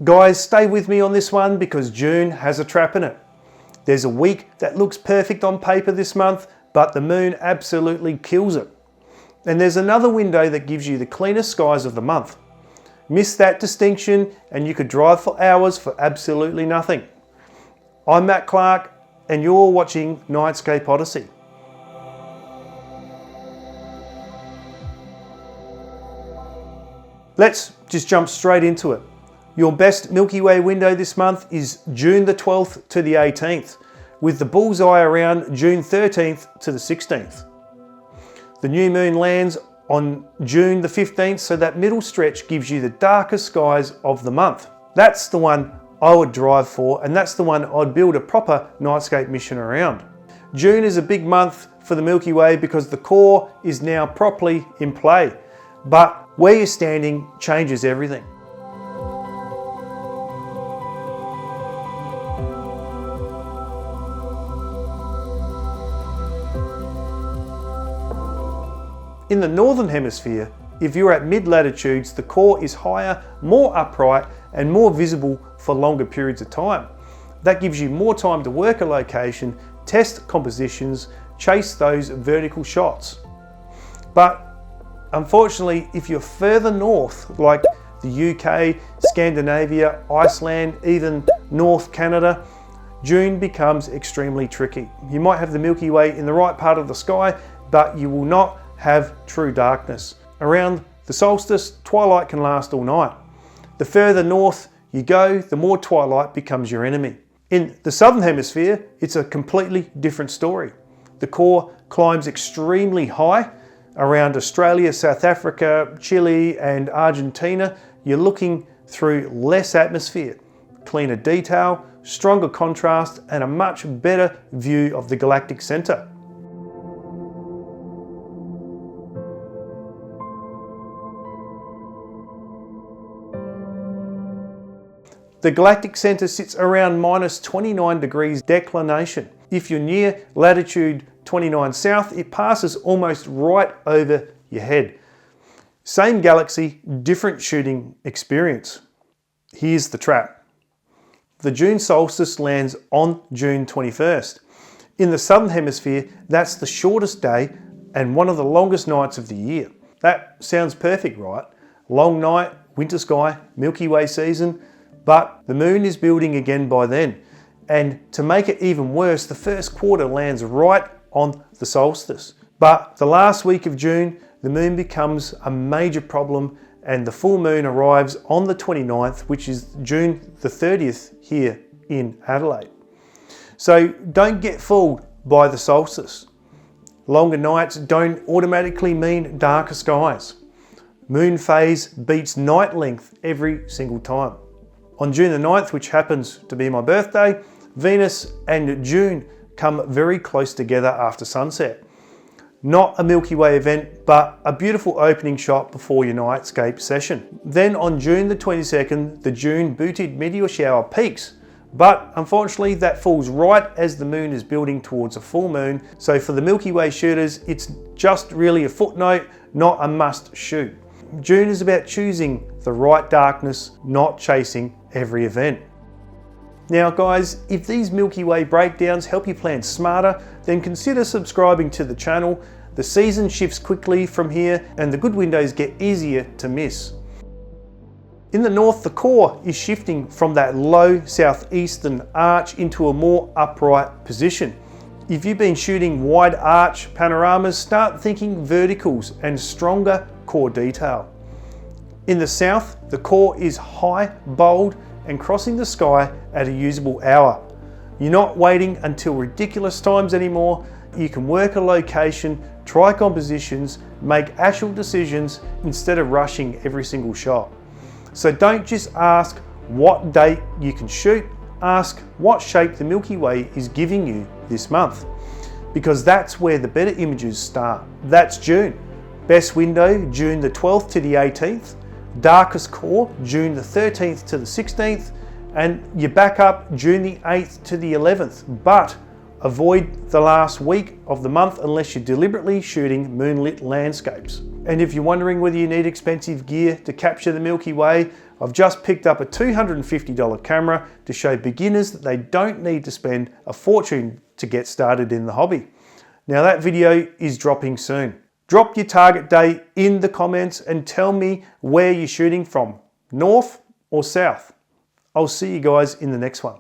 Guys, stay with me on this one because June has a trap in it. There's a week that looks perfect on paper this month, but the moon absolutely kills it. And there's another window that gives you the cleanest skies of the month. Miss that distinction and you could drive for hours for absolutely nothing. I'm Matt Clark and you're watching Nightscape Odyssey. Let's just jump straight into it. Your best Milky Way window this month is June the 12th to the 18th, with the bullseye around June 13th to the 16th. The new moon lands on June the 15th, so that middle stretch gives you the darkest skies of the month. That's the one I would drive for, and that's the one I'd build a proper Nightscape mission around. June is a big month for the Milky Way because the core is now properly in play, but where you're standing changes everything. In the Northern Hemisphere, if you're at mid-latitudes, the core is higher, more upright, and more visible for longer periods of time. That gives you more time to work a location, test compositions, chase those vertical shots. But unfortunately, if you're further north, like the UK, Scandinavia, Iceland, even North Canada, June becomes extremely tricky. You might have the Milky Way in the right part of the sky, but you will not have true darkness. Around the solstice, twilight can last all night. The further north you go, the more twilight becomes your enemy. In the Southern Hemisphere, it's a completely different story. The core climbs extremely high. Around Australia, South Africa, Chile, and Argentina, you're looking through less atmosphere, cleaner detail, stronger contrast, and a much better view of the galactic center. The galactic center sits around minus 29 degrees declination. If you're near latitude 29 south, it passes almost right over your head. Same galaxy, different shooting experience. Here's the trap. The June solstice lands on June 21st. In the Southern Hemisphere, that's the shortest day and one of the longest nights of the year. That sounds perfect, right? Long night, winter sky, Milky Way season. But the moon is building again by then. And to make it even worse, the first quarter lands right on the solstice. But the last week of June, the moon becomes a major problem and the full moon arrives on the 29th, which is June the 30th here in Adelaide. So don't get fooled by the solstice. Longer nights don't automatically mean darker skies. Moon phase beats night length every single time. On June the 9th, which happens to be my birthday, Venus and June come very close together after sunset. Not a Milky Way event, but a beautiful opening shot before your nightscape session. Then on June the 22nd, the June booted meteor shower peaks, but unfortunately that falls right as the moon is building towards a full moon. So for the Milky Way shooters, it's just really a footnote, not a must shoot. June is about choosing the right darkness, not chasing every event. Now guys, if these Milky Way breakdowns help you plan smarter, then consider subscribing to the channel. The season shifts quickly from here and the good windows get easier to miss. In the north, the core is shifting from that low southeastern arch into a more upright position. If you've been shooting wide arch panoramas, start thinking verticals and stronger core detail. In the south, the core is high, bold, and crossing the sky at a usable hour. You're not waiting until ridiculous times anymore. You can work a location, try compositions, make actual decisions instead of rushing every single shot. So don't just ask what date you can shoot, ask what shape the Milky Way is giving you this month, because that's where the better images start. That's June. Best window, June the 12th to the 18th. Darkest core, June the 13th to the 16th. And your backup, June the 8th to the 11th. But avoid the last week of the month unless you're deliberately shooting moonlit landscapes. And if you're wondering whether you need expensive gear to capture the Milky Way, I've just picked up a $250 camera to show beginners that they don't need to spend a fortune to get started in the hobby. Now that video is dropping soon. Drop your target date in the comments and tell me where you're shooting from, north or south. I'll see you guys in the next one.